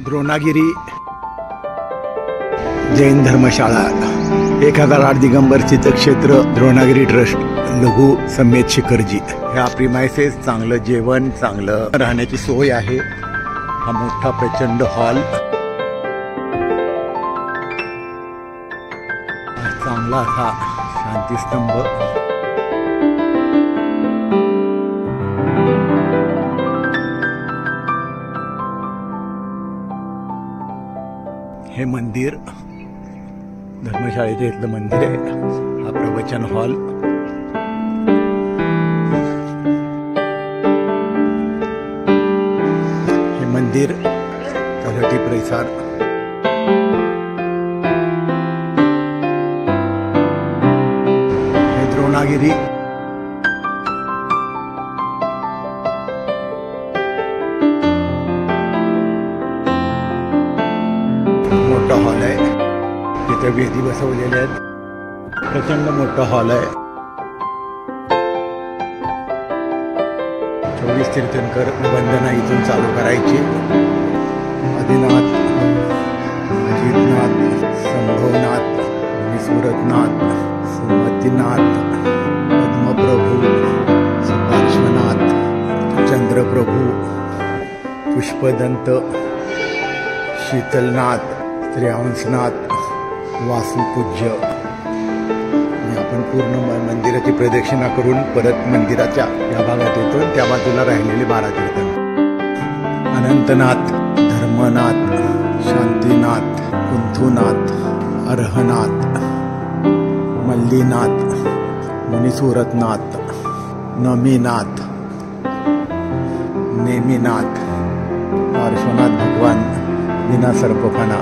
द्रोणागिरी जैन धर्मशाळा 1008 दिगंबर तीर्थक्षेत्र द्रोणागिरी ट्रस्ट लघु समेत शिखरजी। ह्या प्रिमायसेस चांगलं जेवण, चांगलं राहण्याची सोय आहे। हा मोठा प्रचंड हॉल, चांगला असा शांतीस्तंभ, हे मंदिर धर्मशाळेचे इथलं मंदिर आहे। हा प्रवचन हॉल, हे मंदिर तलाठी परिसर, हे द्रोणागिरी मोठा हॉल आहे। तिथे वेदी बसवलेल्या आहेत। प्रचंड मोठा हॉल आहे। 24 तीर्थंकर वंदना इथून चालू करायची। आदिनाथ, अजितनाथ, संभवनाथ, विस्मृतनाथ, सुमतीनाथ, पद्मप्रभू, सुपार्श्वनाथ, चंद्रप्रभू, पुष्पदंत, शीतलनाथ, त्र्यांशनाथ, वासुपूज्य। आपण पूर्ण मंदिराची प्रदक्षिणा करून परत मंदिराच्या या भागात येतो। त्या बाजूला राहिलेले 12 तीर्थ, अनंतनाथ, धर्मनाथ, शांतीनाथ, कुंथुनाथ, अर्हनाथ, मल्लीनाथ, मुनिसुरतनाथ, नमीनाथ, नेमिनाथ, पार्श्वनाथ भगवान विना सर्पफणा,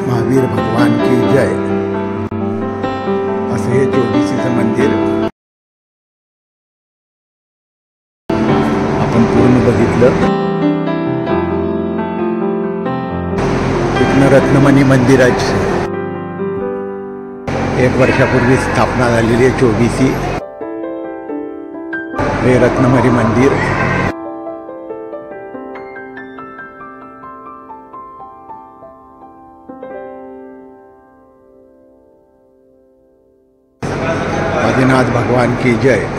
महावीर भगवान की जय। असे हे 24चं मंदिर आपण पूर्ण बघितलं। इथनं रत्नमणी मंदिराची 1 वर्षापूर्वी स्थापना झालेली आहे। 24 हे रत्नमणी मंदिर। आदिनाथ भगवान की जय।